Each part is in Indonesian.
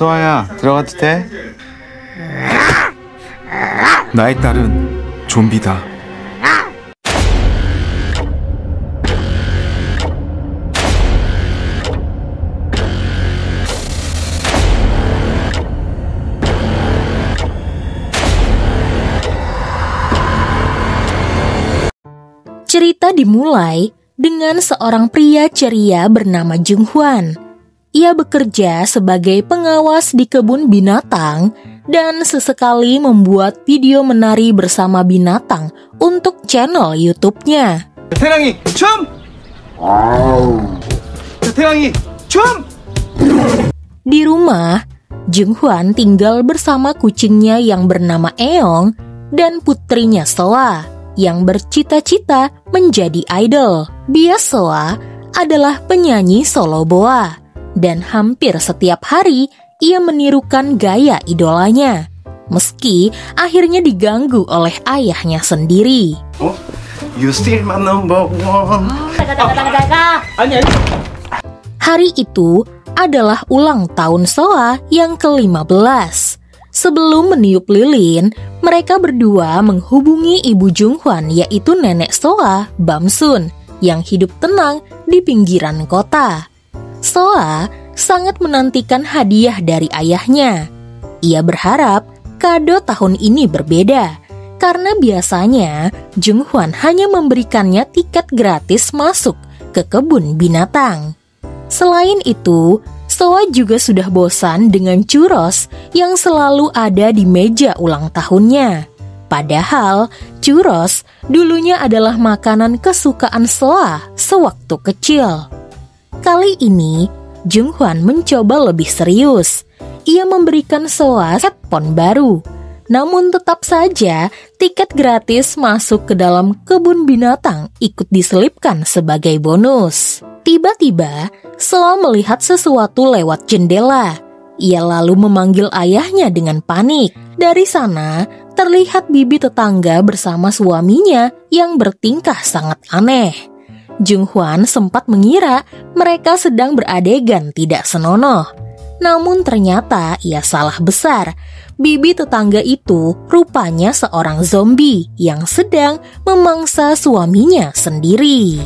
소아야, 들어가도 돼? 나의 딸은 좀비다. Cerita dimulai dengan seorang pria ceria bernama Jung Hwan. Ia bekerja sebagai pengawas di kebun binatang dan sesekali membuat video menari bersama binatang untuk channel YouTube-nya. 태랑이 춤! 태랑이 춤! Di rumah, Jung Hwan tinggal bersama kucingnya yang bernama Eong dan putrinya Soa yang bercita-cita menjadi idol. Bia Soa adalah penyanyi solo boa dan hampir setiap hari ia menirukan gaya idolanya, meski akhirnya diganggu oleh ayahnya sendiri. You still my number one. Hari itu adalah ulang tahun Soa yang ke-15. Sebelum meniup lilin, mereka berdua menghubungi ibu Jung Hwan, yaitu nenek Soa, Bam Sun, yang hidup tenang di pinggiran kota. Soa sangat menantikan hadiah dari ayahnya. Ia berharap kado tahun ini berbeda, karena biasanya Jung Hwan hanya memberikannya tiket gratis masuk ke kebun binatang. Selain itu, Soa juga sudah bosan dengan churros yang selalu ada di meja ulang tahunnya. Padahal, churros dulunya adalah makanan kesukaan Soa sewaktu kecil. Kali ini, Jung Hwan mencoba lebih serius. Ia memberikan Soa headphone baru. Namun tetap saja, tiket gratis masuk ke dalam kebun binatang ikut diselipkan sebagai bonus. Tiba-tiba, Soa melihat sesuatu lewat jendela. Ia lalu memanggil ayahnya dengan panik. Dari sana, terlihat bibi tetangga bersama suaminya yang bertingkah sangat aneh. Jung Hwan sempat mengira mereka sedang beradegan tidak senonoh. Namun ternyata ia salah besar. Bibi tetangga itu rupanya seorang zombie yang sedang memangsa suaminya sendiri.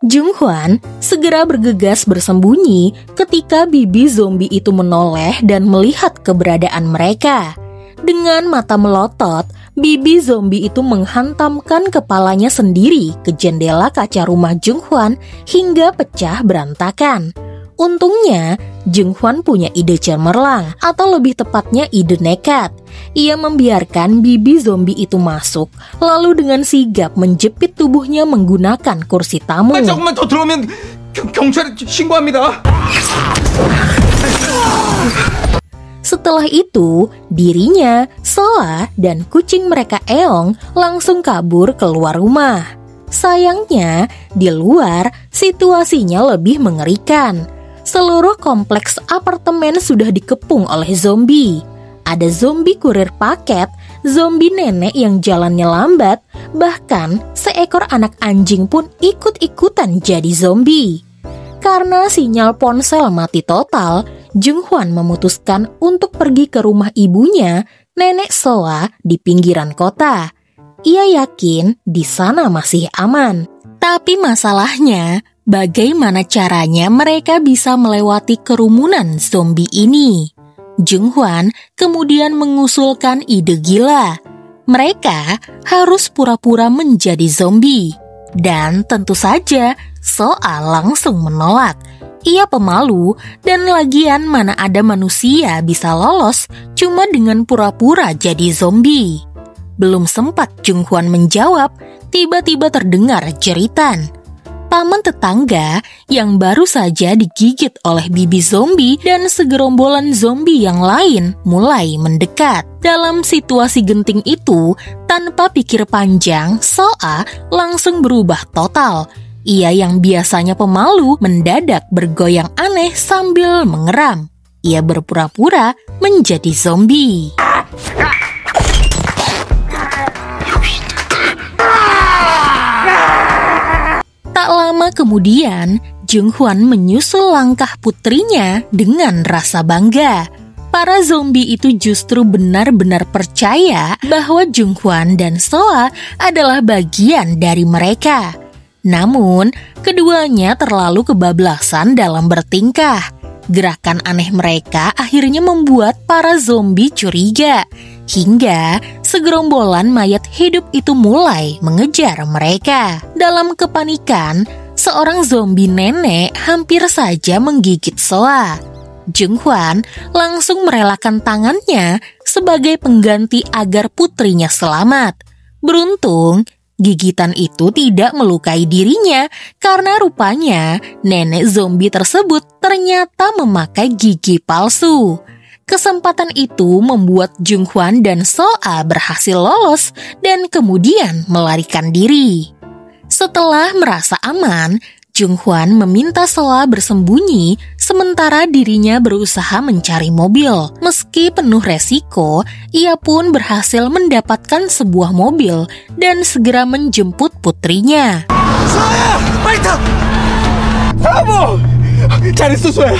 Jung Hwan segera bergegas bersembunyi ketika bibi zombie itu menoleh dan melihat keberadaan mereka. Dengan mata melotot, bibi zombie itu menghantamkan kepalanya sendiri ke jendela kaca rumah Jung Hwan hingga pecah berantakan. Untungnya, Jung Hwan punya ide cemerlang, atau lebih tepatnya ide nekat. Ia membiarkan bibi zombie itu masuk, lalu dengan sigap menjepit tubuhnya menggunakan kursi tamu. 조금만 더 들어오면 경찰에 신고합니다. Setelah itu, dirinya, Soa, dan kucing mereka Eong langsung kabur keluar rumah. Sayangnya, di luar situasinya lebih mengerikan. Seluruh kompleks apartemen sudah dikepung oleh zombie. Ada zombie kurir paket, zombie nenek yang jalannya lambat, bahkan seekor anak anjing pun ikut-ikutan jadi zombie. Karena sinyal ponsel mati total, Jung Hwan memutuskan untuk pergi ke rumah ibunya, nenek Soa, di pinggiran kota. Ia yakin di sana masih aman. Tapi masalahnya, bagaimana caranya mereka bisa melewati kerumunan zombie ini? Jung Hwan kemudian mengusulkan ide gila. Mereka harus pura-pura menjadi zombie. Dan tentu saja, Soa langsung menolak. Ia pemalu dan lagian mana ada manusia bisa lolos cuma dengan pura-pura jadi zombie. Belum sempat Jung Hwan menjawab, tiba-tiba terdengar jeritan. Paman tetangga yang baru saja digigit oleh bibi zombie dan segerombolan zombie yang lain mulai mendekat. Dalam situasi genting itu, tanpa pikir panjang, Soa langsung berubah total. Ia yang biasanya pemalu mendadak bergoyang aneh sambil mengeram. Ia berpura-pura menjadi zombie. lama kemudian, Jung Hwan menyusul langkah putrinya dengan rasa bangga. Para zombie itu justru benar-benar percaya bahwa Jung Hwan dan Soa adalah bagian dari mereka. Namun, keduanya terlalu kebablasan dalam bertingkah. Gerakan aneh mereka akhirnya membuat para zombie curiga, hingga segerombolan mayat hidup itu mulai mengejar mereka. Dalam kepanikan, seorang zombie nenek hampir saja menggigit Soa. Jung Hwan langsung merelakan tangannya sebagai pengganti agar putrinya selamat. Beruntung, gigitan itu tidak melukai dirinya karena rupanya nenek zombie tersebut ternyata memakai gigi palsu. Kesempatan itu membuat Jung Hwan dan Soa berhasil lolos dan kemudian melarikan diri. Setelah merasa aman, Jung Hwan meminta Soa bersembunyi sementara dirinya berusaha mencari mobil. Meski penuh resiko, ia pun berhasil mendapatkan sebuah mobil dan segera menjemput putrinya. Soa, 빨리 bravo! 잘했어, Soa.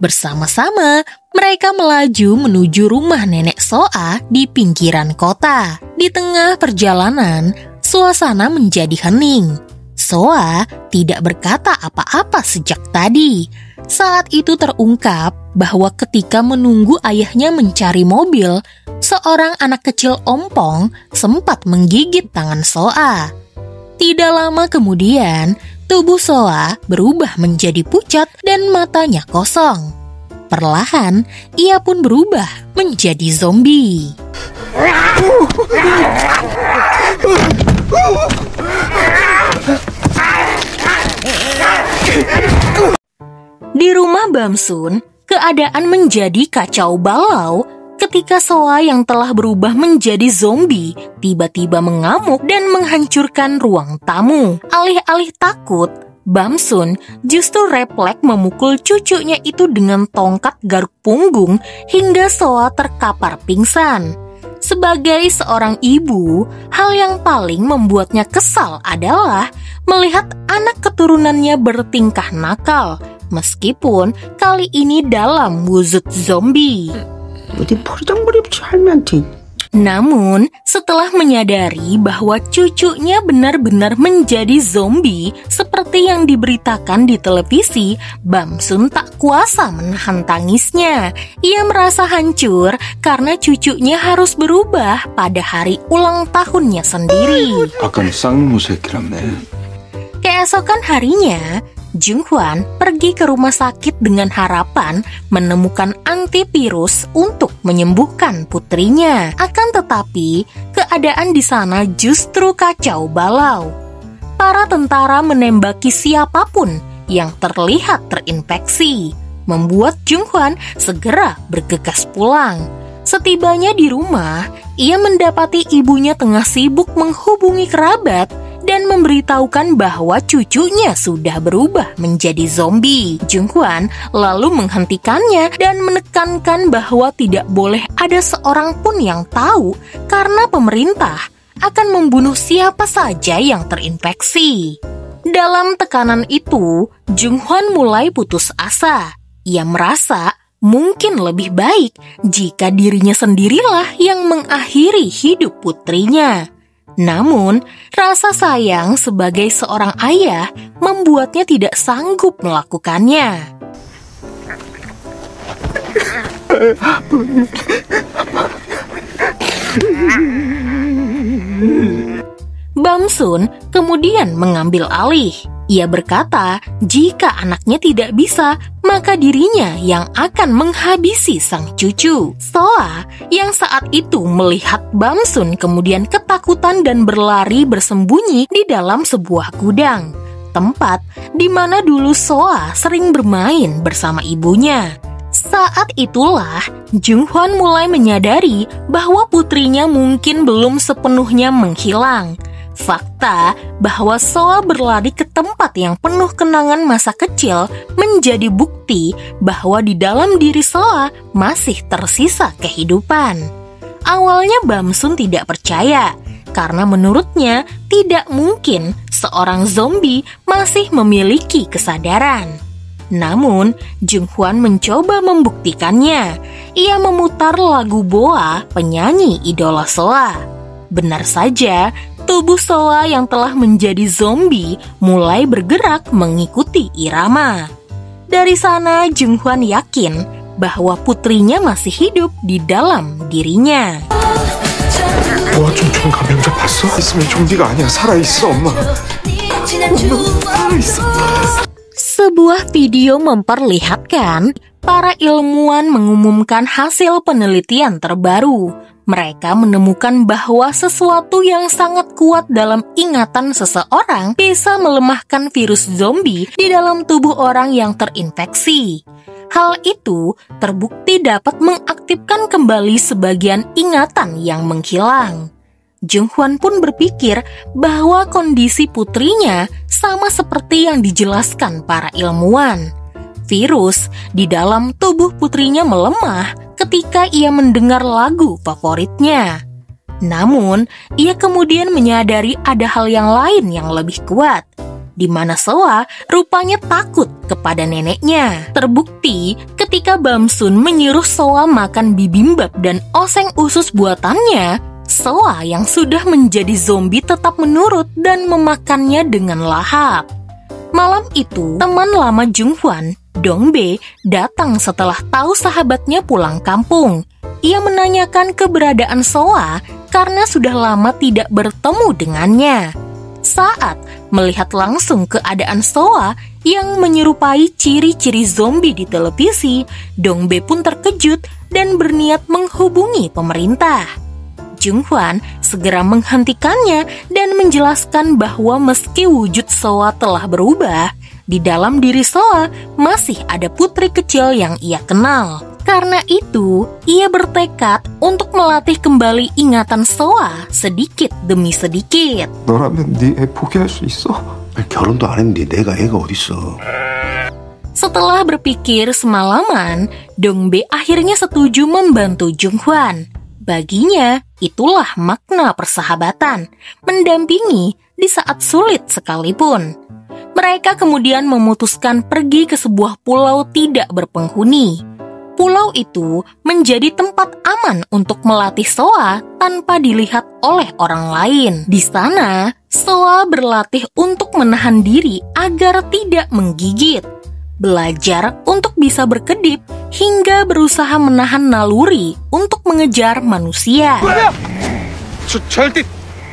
Bersama-sama, mereka melaju menuju rumah nenek Soa di pinggiran kota. Di tengah perjalanan, suasana menjadi hening. Soa tidak berkata apa-apa sejak tadi. Saat itu terungkap bahwa ketika menunggu ayahnya mencari mobil, seorang anak kecil ompong sempat menggigit tangan Soa. Tidak lama kemudian, tubuh Soa berubah menjadi pucat dan matanya kosong. Perlahan, ia pun berubah menjadi zombie. Di rumah Bamsun, keadaan menjadi kacau balau ketika Soa yang telah berubah menjadi zombie tiba-tiba mengamuk dan menghancurkan ruang tamu. Alih-alih takut, Bamsun justru refleks memukul cucunya itu dengan tongkat garuk punggung hingga Soa terkapar pingsan. Sebagai seorang ibu, hal yang paling membuatnya kesal adalah melihat anak keturunannya bertingkah nakal, meskipun kali ini dalam wujud zombie. Namun, setelah menyadari bahwa cucunya benar-benar menjadi zombie seperti yang diberitakan di televisi, Bamsun tak kuasa menahan tangisnya. Ia merasa hancur karena cucunya harus berubah pada hari ulang tahunnya sendiri. 아까는 쌍놈의 새끼랍네. Keesokan harinya, Jung Hwan pergi ke rumah sakit dengan harapan menemukan antivirus untuk menyembuhkan putrinya. Akan tetapi, keadaan di sana justru kacau balau. Para tentara menembaki siapapun yang terlihat terinfeksi, membuat Jung Hwan segera bergegas pulang. Setibanya di rumah, ia mendapati ibunya tengah sibuk menghubungi kerabat dan memberitahukan bahwa cucunya sudah berubah menjadi zombie. Jung Hwan lalu menghentikannya dan menekankan bahwa tidak boleh ada seorang pun yang tahu karena pemerintah akan membunuh siapa saja yang terinfeksi. Dalam tekanan itu, Jung Hwan mulai putus asa. Ia merasa mungkin lebih baik jika dirinya sendirilah yang mengakhiri hidup putrinya. Namun, rasa sayang sebagai seorang ayah membuatnya tidak sanggup melakukannya. Bamsun kemudian mengambil alih. Ia berkata, jika anaknya tidak bisa, maka dirinya yang akan menghabisi sang cucu. Soa yang saat itu melihat Bamsun kemudian ketakutan dan berlari bersembunyi di dalam sebuah gudang, tempat di mana dulu Soa sering bermain bersama ibunya. Saat itulah Jung Hwan mulai menyadari bahwa putrinya mungkin belum sepenuhnya menghilang. Fakta bahwa Soa berlari ke tempat yang penuh kenangan masa kecil menjadi bukti bahwa di dalam diri Soa masih tersisa kehidupan. Awalnya Bamsun tidak percaya, karena menurutnya tidak mungkin seorang zombie masih memiliki kesadaran. Namun, Jung Hwan mencoba membuktikannya. Ia memutar lagu Boa, penyanyi idola Soa. Benar saja, tubuh Soa yang telah menjadi zombie mulai bergerak mengikuti irama. Dari sana, Jung Hwan yakin bahwa putrinya masih hidup di dalam dirinya. 중 감염자 봤어? 있으면 좀비가 아니야. 살아있어, 엄마. 살아있어. Sebuah video memperlihatkan para ilmuwan mengumumkan hasil penelitian terbaru. Mereka menemukan bahwa sesuatu yang sangat kuat dalam ingatan seseorang bisa melemahkan virus zombie di dalam tubuh orang yang terinfeksi. Hal itu terbukti dapat mengaktifkan kembali sebagian ingatan yang menghilang. Jung Hwan pun berpikir bahwa kondisi putrinya sama seperti yang dijelaskan para ilmuwan. Virus di dalam tubuh putrinya melemah ketika ia mendengar lagu favoritnya. Namun, ia kemudian menyadari ada hal yang lain yang lebih kuat, di mana Soa rupanya takut kepada neneknya. Terbukti ketika Bamsun menyuruh Soa makan bibimbap dan oseng usus buatannya, Soa yang sudah menjadi zombie tetap menurut dan memakannya dengan lahap. Malam itu, teman lama Jung Hwan, Dong Bae, datang setelah tahu sahabatnya pulang kampung. Ia menanyakan keberadaan Soa karena sudah lama tidak bertemu dengannya. Saat melihat langsung keadaan Soa yang menyerupai ciri-ciri zombie di televisi, Dong Bae pun terkejut dan berniat menghubungi pemerintah. Jung Hwan segera menghentikannya dan menjelaskan bahwa meski wujud Soa telah berubah, di dalam diri Soa masih ada putri kecil yang ia kenal. Karena itu, ia bertekad untuk melatih kembali ingatan Soa sedikit demi sedikit. 너라면 네 애 포기할 수 있어? 결혼도 안 했는데 내가 애가 어딨어? Setelah berpikir semalaman, Dong Bae akhirnya setuju membantu Jung Hwan. Baginya, itulah makna persahabatan, mendampingi di saat sulit sekalipun. Mereka kemudian memutuskan pergi ke sebuah pulau tidak berpenghuni. Pulau itu menjadi tempat aman untuk melatih Soa tanpa dilihat oleh orang lain. Di sana, Soa berlatih untuk menahan diri agar tidak menggigit, belajar untuk bisa berkedip, hingga berusaha menahan naluri untuk mengejar manusia. 절대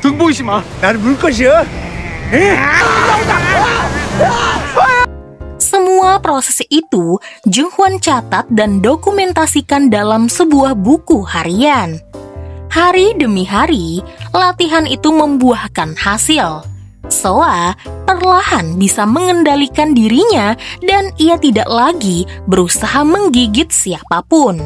등 보이지 마. 나는 물 것이야. Semua proses itu Jung Hwan catat dan dokumentasikan dalam sebuah buku harian. Hari demi hari, latihan itu membuahkan hasil. Soa perlahan bisa mengendalikan dirinya dan ia tidak lagi berusaha menggigit siapapun.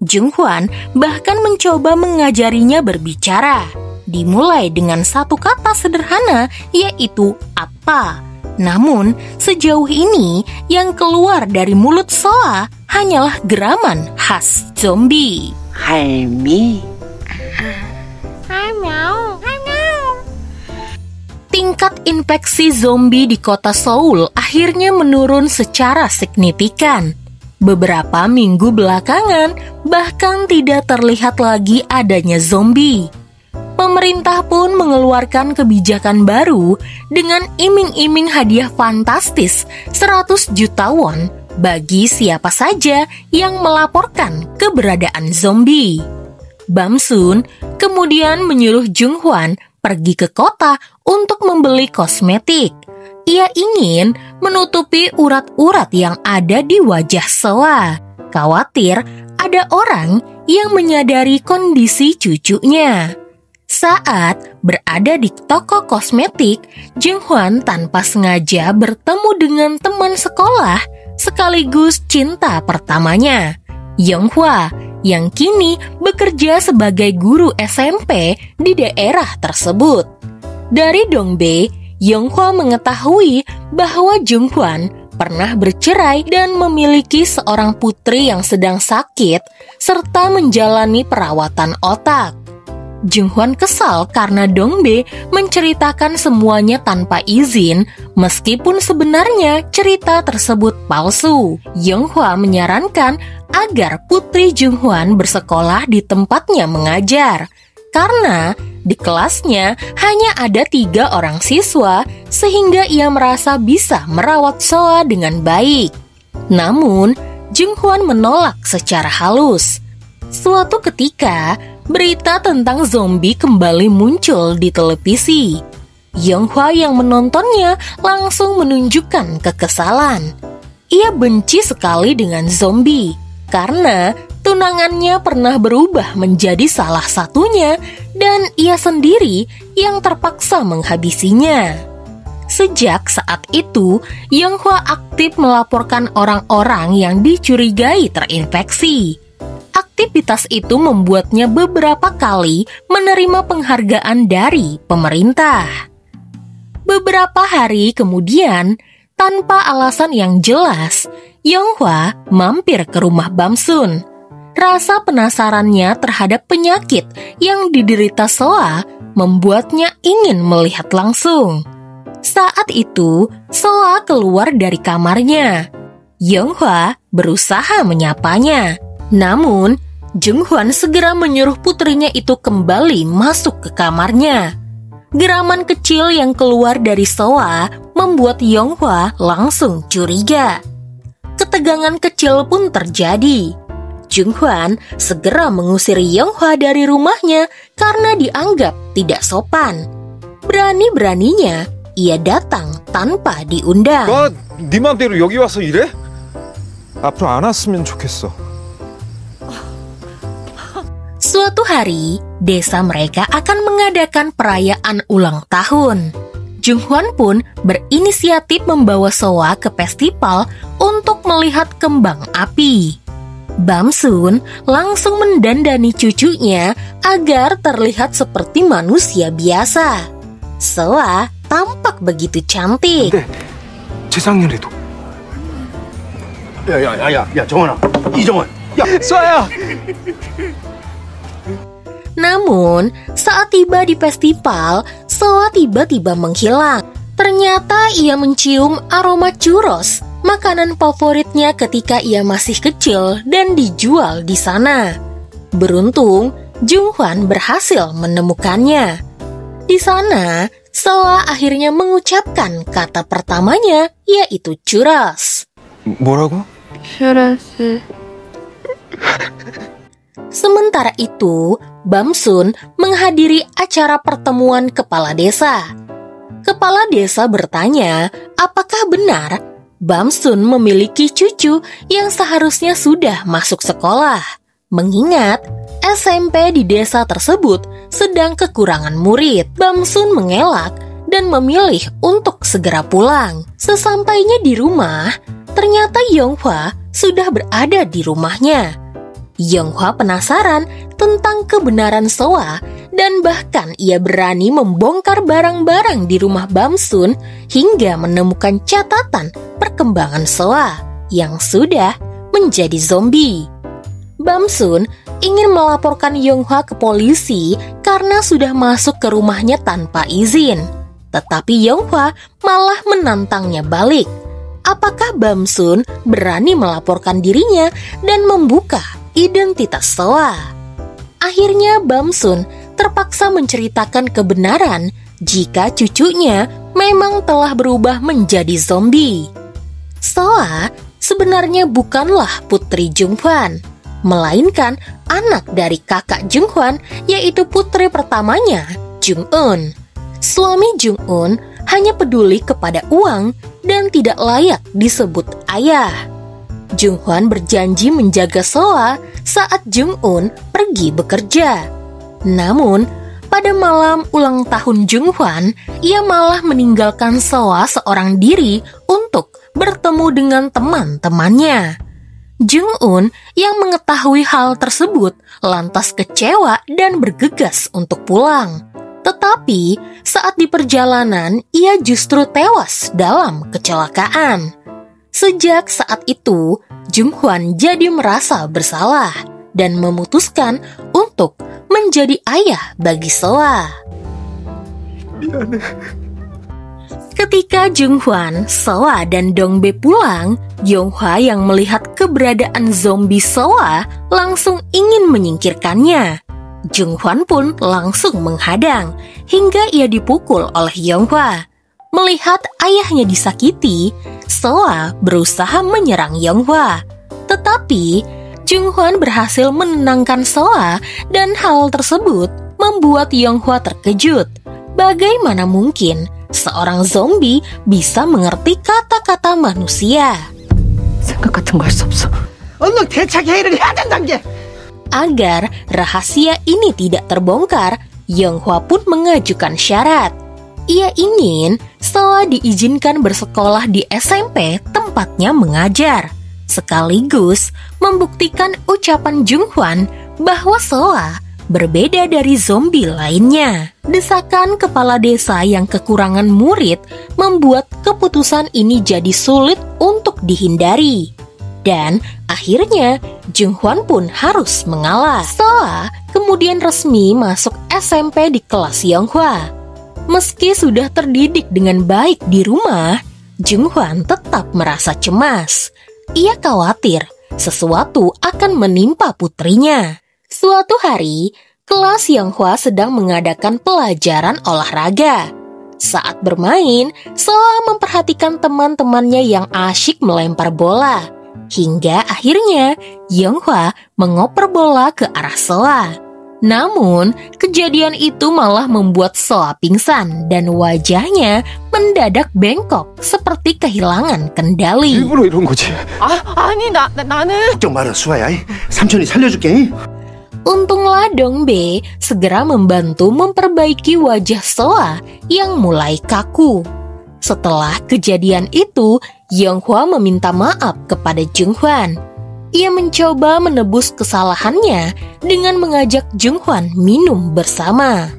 Jung Hwan bahkan mencoba mengajarinya berbicara. Dimulai dengan satu kata sederhana, yaitu apa. Namun, sejauh ini yang keluar dari mulut Soa hanyalah geraman khas zombie. 할미. Tingkat infeksi zombie di kota Seoul akhirnya menurun secara signifikan. Beberapa minggu belakangan, bahkan tidak terlihat lagi adanya zombie. Pemerintah pun mengeluarkan kebijakan baru dengan iming-iming hadiah fantastis 100 juta won bagi siapa saja yang melaporkan keberadaan zombie. Bamsun kemudian menyuruh Jung Hwan pergi ke kota untuk membeli kosmetik. Ia ingin menutupi urat-urat yang ada di wajah Soa. Khawatir ada orang yang menyadari kondisi cucunya. Saat berada di toko kosmetik, Jung Hwan tanpa sengaja bertemu dengan teman sekolah sekaligus cinta pertamanya, Yonghwa, yang kini bekerja sebagai guru SMP di daerah tersebut. Dari Dong Bae, Yonghwa mengetahui bahwa Jung Hwan pernah bercerai dan memiliki seorang putri yang sedang sakit serta menjalani perawatan otak. Jung Hwan kesal karena Dongbae menceritakan semuanya tanpa izin, meskipun sebenarnya cerita tersebut palsu. Yonghwa menyarankan agar putri Jung Hwan bersekolah di tempatnya mengajar, karena di kelasnya hanya ada 3 orang siswa, sehingga ia merasa bisa merawat Soa dengan baik. Namun, Jung Hwan menolak secara halus. Suatu ketika, berita tentang zombie kembali muncul di televisi. Yonghwa yang menontonnya langsung menunjukkan kekesalan. Ia benci sekali dengan zombie karena tunangannya pernah berubah menjadi salah satunya dan ia sendiri yang terpaksa menghabisinya. Sejak saat itu, Yonghwa aktif melaporkan orang-orang yang dicurigai terinfeksi. Aktivitas itu membuatnya beberapa kali menerima penghargaan dari pemerintah. Beberapa hari kemudian, tanpa alasan yang jelas, Yonghwa mampir ke rumah Bamsun. Rasa penasarannya terhadap penyakit yang diderita Soa membuatnya ingin melihat langsung. Saat itu, Soa keluar dari kamarnya. Yonghwa berusaha menyapanya. Namun, Jung Hwan segera menyuruh putrinya itu kembali masuk ke kamarnya. Geraman kecil yang keluar dari Soa membuat Yonghwa langsung curiga. Ketegangan kecil pun terjadi. Jung Hwan segera mengusir Yonghwa dari rumahnya karena dianggap tidak sopan. Berani-beraninya ia datang tanpa diundang. 너 네 맘대로 여기 와서 일해? 앞으로 안 왔으면 좋겠어. Suatu hari, desa mereka akan mengadakan perayaan ulang tahun. Jung Hwan pun berinisiatif membawa Soa ke festival untuk melihat kembang api. Bamsun langsung mendandani cucunya agar terlihat seperti manusia biasa. Soa tampak begitu cantik. 근데 재작년에도 야 정원아 이정원 쏘야! Namun, saat tiba di festival, Soa tiba-tiba menghilang. Ternyata ia mencium aroma churros, makanan favoritnya ketika ia masih kecil dan dijual di sana. Beruntung, Jung Hwan berhasil menemukannya. Di sana, Soa akhirnya mengucapkan kata pertamanya, yaitu churros. 뭐라고? 슈러스. Sementara itu, Bamsun menghadiri acara pertemuan kepala desa. Kepala desa bertanya, apakah benar Bamsun memiliki cucu yang seharusnya sudah masuk sekolah? Mengingat SMP di desa tersebut sedang kekurangan murid, Bamsun mengelak dan memilih untuk segera pulang. Sesampainya di rumah, ternyata Yonghwa sudah berada di rumahnya. Yonghwa penasaran tentang kebenaran Soa dan bahkan ia berani membongkar barang-barang di rumah Bamsun hingga menemukan catatan perkembangan Soa yang sudah menjadi zombie. Bamsun ingin melaporkan Yonghwa ke polisi karena sudah masuk ke rumahnya tanpa izin. Tetapi Yonghwa malah menantangnya balik. Apakah Bamsun berani melaporkan dirinya dan membuka identitas Soa? Akhirnya Bamsun terpaksa menceritakan kebenaran jika cucunya memang telah berubah menjadi zombie. Soa sebenarnya bukanlah putri Jung Hwan, melainkan anak dari kakak Jung Hwan, yaitu putri pertamanya, Jung Eun. Suami Jung Eun hanya peduli kepada uang dan tidak layak disebut ayah. Jung Hwan berjanji menjaga Soa saat Jung Eun pergi bekerja. Namun, pada malam ulang tahun Jung Hwan, ia malah meninggalkan Soa seorang diri untuk bertemu dengan teman-temannya. Jung Eun yang mengetahui hal tersebut lantas kecewa dan bergegas untuk pulang. Tetapi saat di perjalanan ia justru tewas dalam kecelakaan. Sejak saat itu, Jung Hwan jadi merasa bersalah dan memutuskan untuk menjadi ayah bagi Soa. Ketika Jung-hwan, Soa, dan Dong-bae pulang, Yong-hwa yang melihat keberadaan zombie Soa langsung ingin menyingkirkannya. Jung-hwan pun langsung menghadang, hingga ia dipukul oleh Yong-hwa. Melihat ayahnya disakiti, Soa berusaha menyerang Yong-hwa. Tetapi, Jung-hwan berhasil menenangkan Soa, dan hal tersebut membuat Yong-hwa terkejut. Bagaimana mungkin seorang zombie bisa mengerti kata-kata manusia? 생각 같은 거 할 수 없어. 얼른 대책 회의를 해야 된다는 게. Agar rahasia ini tidak terbongkar, Yong-hwa pun mengajukan syarat. Ia ingin Soa diizinkan bersekolah di SMP tempatnya mengajar, sekaligus membuktikan ucapan Jung-hwan bahwa Soa berbeda dari zombie lainnya. Desakan kepala desa yang kekurangan murid membuat keputusan ini jadi sulit untuk dihindari. Dan akhirnya Jung-hwan pun harus mengalah. Soa kemudian resmi masuk SMP di kelas Yong-hwa. Meski sudah terdidik dengan baik di rumah, Jung-hwan tetap merasa cemas. Ia khawatir sesuatu akan menimpa putrinya. Suatu hari, kelas Yong-hwa sedang mengadakan pelajaran olahraga. Saat bermain, Soa memperhatikan teman-temannya yang asyik melempar bola. Hingga akhirnya, Yong-hwa mengoper bola ke arah Soa. Namun, kejadian itu malah membuat Soa pingsan dan wajahnya mendadak bengkok seperti kehilangan kendali. 일부러 이런 거지. 아니 나는 걱정 마라 수아야. 삼촌이 살려줄게. Untunglah Dong-bae segera membantu memperbaiki wajah Soa yang mulai kaku. Setelah kejadian itu, Yong-hwa meminta maaf kepada Jung-hwan. Ia mencoba menebus kesalahannya dengan mengajak Jung-hwan minum bersama.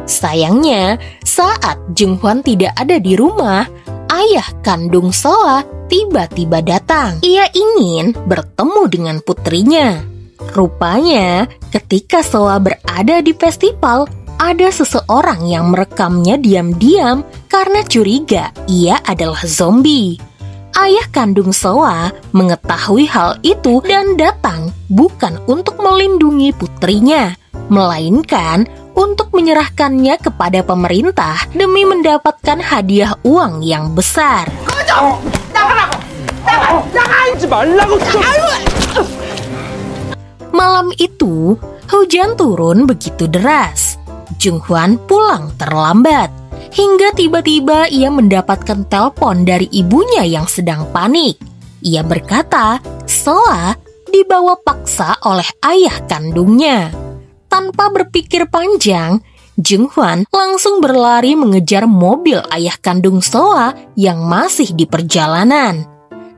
Sayangnya, saat Jung-hwan tidak ada di rumah, ayah kandung Soa tiba-tiba datang. Ia ingin bertemu dengan putrinya. Rupanya, ketika Soa berada di festival, ada seseorang yang merekamnya diam-diam karena curiga ia adalah zombie. Ayah kandung Soa mengetahui hal itu dan datang bukan untuk melindungi putrinya, melainkan untuk menyerahkannya kepada pemerintah demi mendapatkan hadiah uang yang besar. 하지 말라고 좀. Malam itu, hujan turun begitu deras. Jung-hwan pulang terlambat, hingga tiba-tiba ia mendapatkan telepon dari ibunya yang sedang panik. Ia berkata, Soa dibawa paksa oleh ayah kandungnya. Tanpa berpikir panjang, Jung-hwan langsung berlari mengejar mobil ayah kandung Soa yang masih di perjalanan.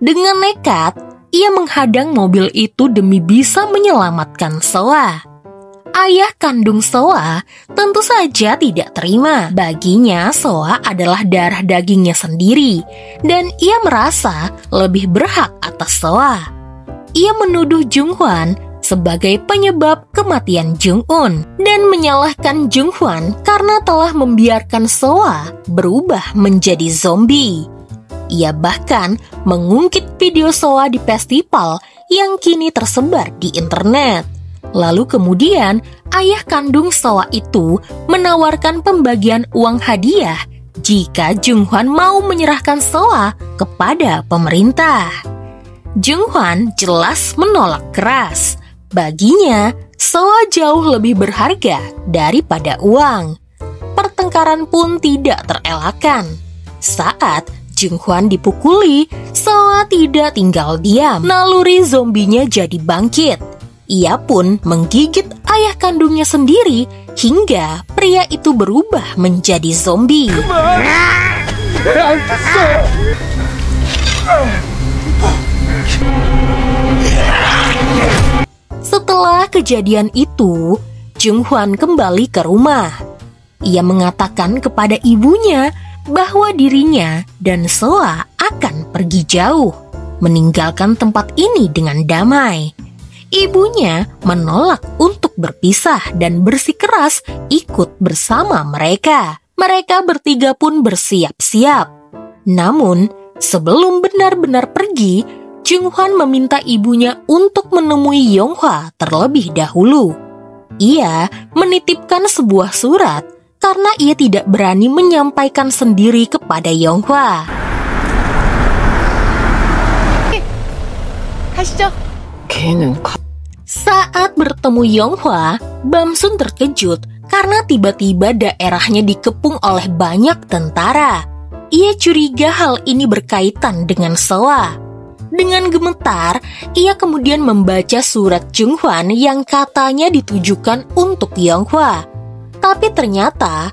Dengan nekat, ia menghadang mobil itu demi bisa menyelamatkan Soa. Ayah kandung Soa tentu saja tidak terima. Baginya Soa adalah darah dagingnya sendiri, dan ia merasa lebih berhak atas Soa. Ia menuduh Jung-hwan sebagai penyebab kematian Jung-un dan menyalahkan Jung-hwan karena telah membiarkan Soa berubah menjadi zombie. Ia bahkan mengungkit video Soa di festival yang kini tersebar di internet. Lalu kemudian ayah kandung Soa itu menawarkan pembagian uang hadiah jika Jung-hwan mau menyerahkan Soa kepada pemerintah. Jung-hwan jelas menolak keras. Baginya, Soa jauh lebih berharga daripada uang. Pertengkaran pun tidak terelakkan. Saat Jung-hwan dipukuli, Soa tidak tinggal diam. Naluri zombinya jadi bangkit. Ia pun menggigit ayah kandungnya sendiri hingga pria itu berubah menjadi zombie. Setelah kejadian itu, Jung-hwan kembali ke rumah. Ia mengatakan kepada ibunya bahwa dirinya dan Soa akan pergi jauh, meninggalkan tempat ini dengan damai. Ibunya menolak untuk berpisah dan bersikeras ikut bersama mereka. Mereka bertiga pun bersiap-siap. Namun, sebelum benar-benar pergi, Jung Hwan meminta ibunya untuk menemui Yonghwa terlebih dahulu. Ia menitipkan sebuah surat karena ia tidak berani menyampaikan sendiri kepada Yonghwa. Saat bertemu Yonghwa, Bamsun terkejut karena tiba-tiba daerahnya dikepung oleh banyak tentara. Ia curiga hal ini berkaitan dengan Soa. Dengan gemetar, ia kemudian membaca surat Jung Hwan yang katanya ditujukan untuk Yonghwa. Tapi ternyata,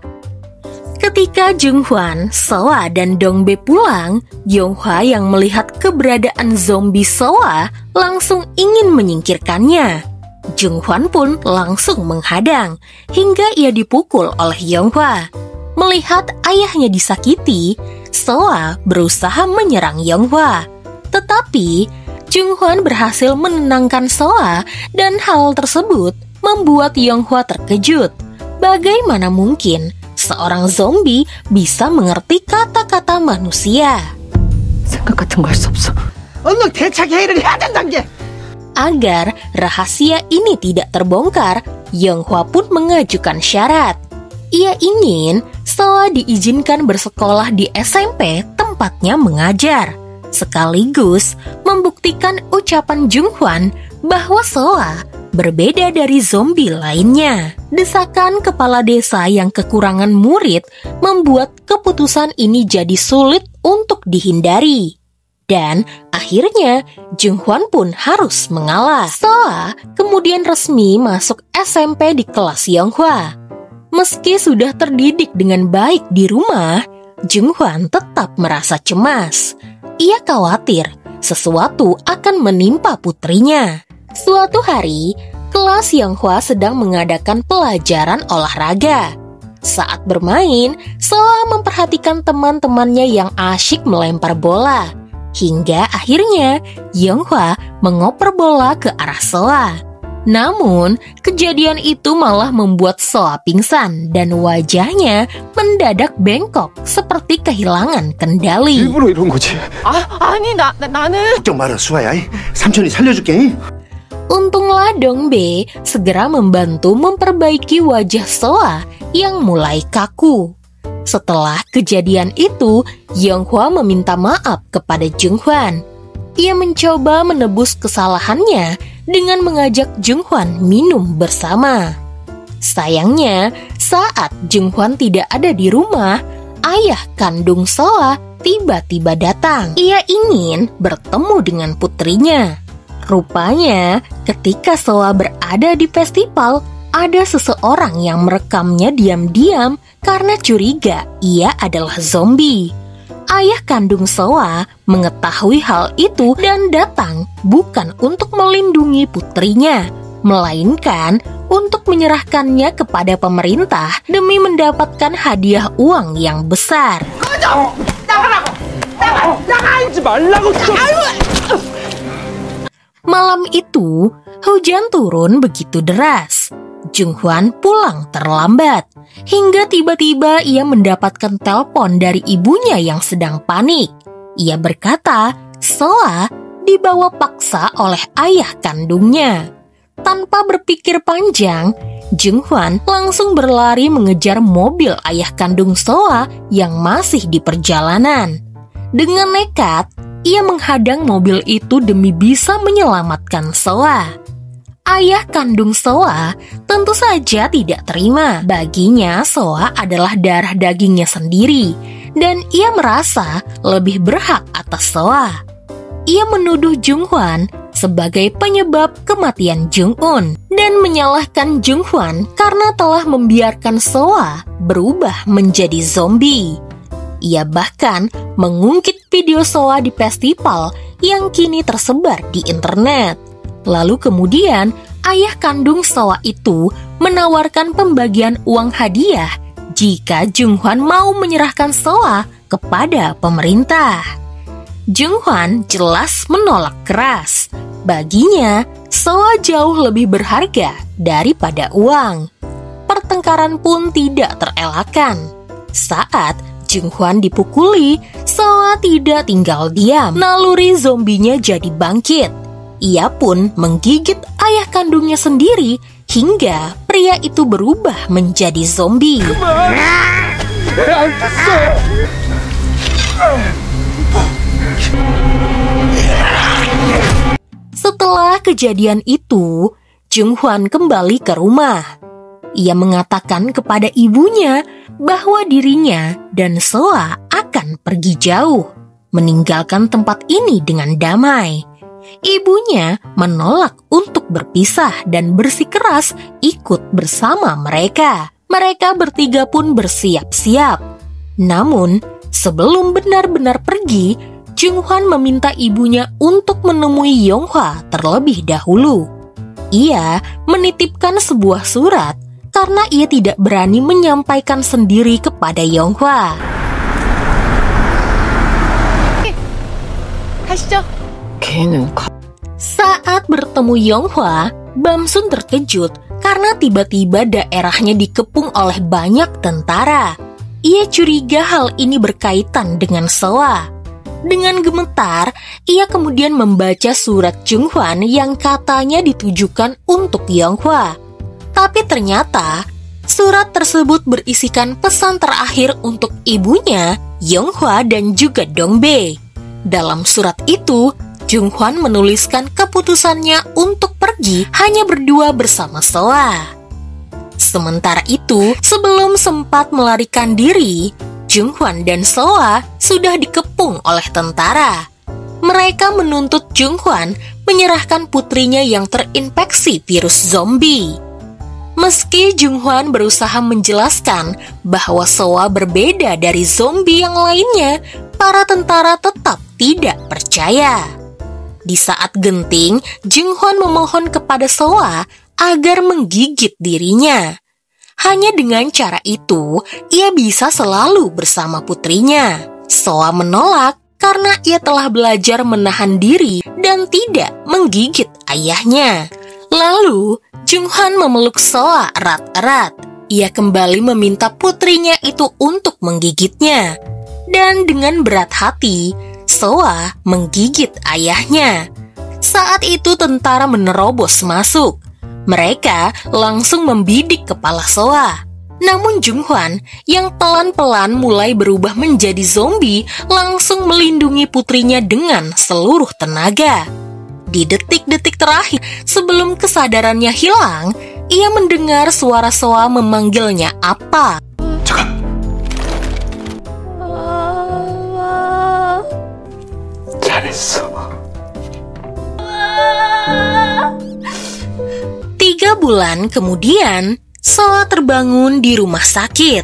ketika Jung Hwan, Soa, dan Dongbae pulang, Yonghwa yang melihat keberadaan zombie Soa langsung ingin menyingkirkannya. Jung Hwan pun langsung menghadang, hingga ia dipukul oleh Yonghwa. Melihat ayahnya disakiti, Soa berusaha menyerang Yonghwa. Tetapi, Jung Hwan berhasil menenangkan Soa dan hal tersebut membuat Yonghwa terkejut. Bagaimana mungkin seorang zombie bisa mengerti kata-kata manusia? 얼른 대책 회의를 해야 된다는 게. Agar rahasia ini tidak terbongkar, Yonghwa pun mengajukan syarat. Ia ingin Soa diizinkan bersekolah di SMP tempatnya mengajar, sekaligus membuktikan ucapan Jung Hwan bahwa Soa berbeda dari zombie lainnya. Desakan kepala desa yang kekurangan murid membuat keputusan ini jadi sulit untuk dihindari. Dan akhirnya Jung Hwan pun harus mengalah. Soa kemudian resmi masuk SMP di kelas Yonghwa. Meski sudah terdidik dengan baik di rumah, Jung Hwan tetap merasa cemas. Ia khawatir sesuatu akan menimpa putrinya. Suatu hari, kelas Yonghwa sedang mengadakan pelajaran olahraga. Saat bermain, Soa memperhatikan teman-temannya yang asyik melempar bola. Hingga akhirnya Yonghwa mengoper bola ke arah Soa. Namun, kejadian itu malah membuat Soa pingsan dan wajahnya mendadak bengkok seperti kehilangan kendali. 일부러 이런 거지. 아니 나는 걱정 마라 수아야. 삼촌이 살려줄게. Untunglah Dongbae segera membantu memperbaiki wajah Soa yang mulai kaku. Setelah kejadian itu, Yonghwa meminta maaf kepada Jung Hwan. Ia mencoba menebus kesalahannya dengan mengajak Jung Hwan minum bersama. Sayangnya, saat Jung Hwan tidak ada di rumah, ayah kandung Soa tiba-tiba datang. Ia ingin bertemu dengan putrinya. Rupanya, ketika Soa berada di festival, ada seseorang yang merekamnya diam-diam karena curiga ia adalah zombie. Ayah kandung Soa mengetahui hal itu dan datang bukan untuk melindungi putrinya, melainkan untuk menyerahkannya kepada pemerintah demi mendapatkan hadiah uang yang besar. 하지 말라고 좀. Malam itu, hujan turun begitu deras. Jung Hwan pulang terlambat, hingga tiba-tiba ia mendapatkan telepon dari ibunya yang sedang panik. Ia berkata, Soa dibawa paksa oleh ayah kandungnya. Tanpa berpikir panjang, Jung Hwan langsung berlari mengejar mobil ayah kandung Soa yang masih di perjalanan. Dengan nekat, ia menghadang mobil itu demi bisa menyelamatkan Soa. Ayah kandung Soa tentu saja tidak terima. Baginya Soa adalah darah dagingnya sendiri, dan ia merasa lebih berhak atas Soa. Ia menuduh Jung Hwan sebagai penyebab kematian Jung Un dan menyalahkan Jung Hwan karena telah membiarkan Soa berubah menjadi zombie. Ia bahkan mengungkit video Soa di festival yang kini tersebar di internet. Lalu kemudian, ayah kandung Soa itu menawarkan pembagian uang hadiah jika Jung Hwan mau menyerahkan Soa kepada pemerintah. Jung Hwan jelas menolak keras. Baginya, Soa Soa jauh lebih berharga daripada uang. Pertengkaran pun tidak terelakkan. Saat Jung Hwan dipukuli, Soa tidak tinggal diam. Naluri zombinya jadi bangkit. Ia pun menggigit ayah kandungnya sendiri hingga pria itu berubah menjadi zombie. Setelah kejadian itu, Jung Hwan kembali ke rumah. Ia mengatakan kepada ibunya bahwa dirinya dan Soa akan pergi jauh, meninggalkan tempat ini dengan damai. Ibunya menolak untuk berpisah dan bersikeras ikut bersama mereka. Mereka bertiga pun bersiap-siap. Namun, sebelum benar-benar pergi, Jung Hwan meminta ibunya untuk menemui Yonghwa terlebih dahulu. Ia menitipkan sebuah surat karena ia tidak berani menyampaikan sendiri kepada Yonghwa. 가시죠. Saat bertemu Yonghwa, Bamsun terkejut karena tiba-tiba daerahnya dikepung oleh banyak tentara. Ia curiga hal ini berkaitan dengan Soa. Dengan gemetar, ia kemudian membaca surat Jung Hwan yang katanya ditujukan untuk Yonghwa. Tapi ternyata, surat tersebut berisikan pesan terakhir untuk ibunya, Yonghwa dan juga Dongbae. Dalam surat itu, Jung Hwan menuliskan keputusannya untuk pergi hanya berdua bersama Soa. Sementara itu, sebelum sempat melarikan diri, Jung Hwan dan Soa sudah dikepung oleh tentara. Mereka menuntut Jung Hwan menyerahkan putrinya yang terinfeksi virus zombie. Meski Jung Hwan berusaha menjelaskan bahwa Soa berbeda dari zombie yang lainnya, para tentara tetap tidak percaya. Di saat genting, Jung Hwan memohon kepada Soa agar menggigit dirinya. Hanya dengan cara itu, ia bisa selalu bersama putrinya. Soa menolak karena ia telah belajar menahan diri dan tidak menggigit ayahnya. Lalu, Jung Hwan memeluk Soa erat-erat. Ia kembali meminta putrinya itu untuk menggigitnya. Dan dengan berat hati, Soa menggigit ayahnya. Saat itu tentara menerobos masuk. Mereka langsung membidik kepala Soa. Namun Jung Hwan yang pelan-pelan mulai berubah menjadi zombie langsung melindungi putrinya dengan seluruh tenaga. Di detik-detik terakhir sebelum kesadarannya hilang, ia mendengar suara Soa memanggilnya apa. 잘했어. 3 bulan kemudian, Soa terbangun di rumah sakit.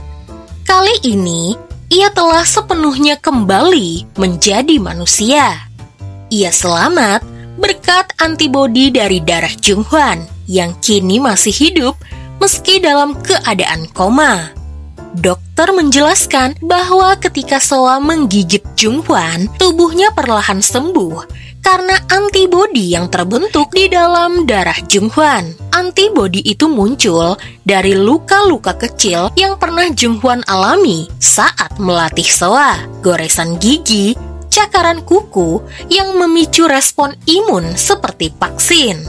Kali ini, ia telah sepenuhnya kembali menjadi manusia. Ia selamat berkat antibodi dari darah Jung Hwan yang kini masih hidup meski dalam keadaan koma. Dokter menjelaskan bahwa ketika Soa menggigit Jung Hwan, tubuhnya perlahan sembuh karena antibodi yang terbentuk di dalam darah Jung Hwan. Antibodi itu muncul dari luka-luka kecil yang pernah Jung Hwan alami saat melatih Soa, goresan gigi, cakaran kuku yang memicu respon imun seperti vaksin.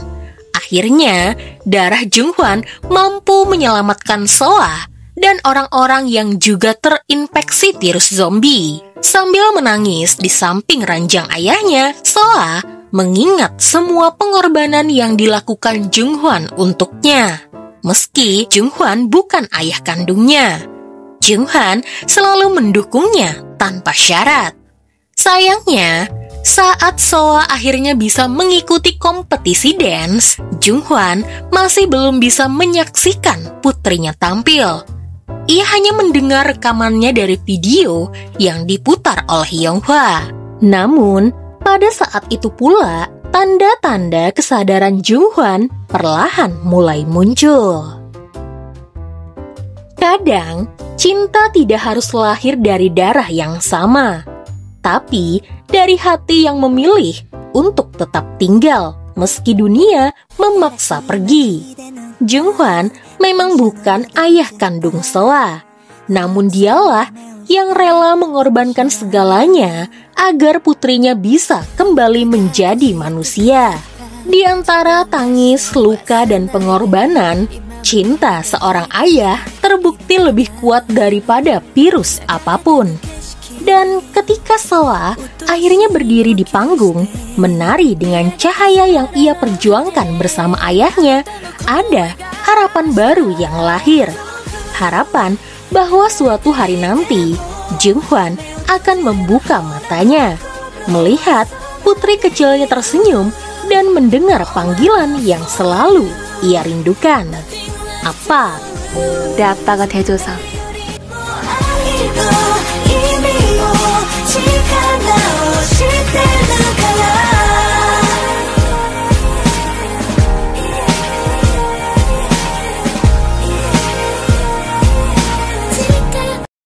Akhirnya, darah Jung Hwan mampu menyelamatkan Soa dan orang-orang yang juga terinfeksi virus zombie. Sambil menangis di samping ranjang ayahnya, Soa mengingat semua pengorbanan yang dilakukan Jung Hwan untuknya. Meski Jung Hwan bukan ayah kandungnya, Jung Hwan selalu mendukungnya tanpa syarat. Sayangnya, saat Soa akhirnya bisa mengikuti kompetisi dance, Jung Hwan masih belum bisa menyaksikan putrinya tampil. Ia hanya mendengar rekamannya dari video yang diputar oleh Yonghwa. Namun, pada saat itu pula, tanda-tanda kesadaran Jung Hwan perlahan mulai muncul. Kadang, cinta tidak harus lahir dari darah yang sama, tapi dari hati yang memilih untuk tetap tinggal meski dunia memaksa pergi. Jung Hwan memang bukan ayah kandung Soa, namun dialah yang rela mengorbankan segalanya agar putrinya bisa kembali menjadi manusia. Di antara tangis, luka, dan pengorbanan, cinta seorang ayah terbukti lebih kuat daripada virus apapun. Dan ketika Soa akhirnya berdiri di panggung, menari dengan cahaya yang ia perjuangkan bersama ayahnya, ada harapan baru yang lahir. Harapan bahwa suatu hari nanti, Jung Hwan akan membuka matanya, melihat putri kecilnya tersenyum dan mendengar panggilan yang selalu ia rindukan. Apa? 내 아빠가 돼줘서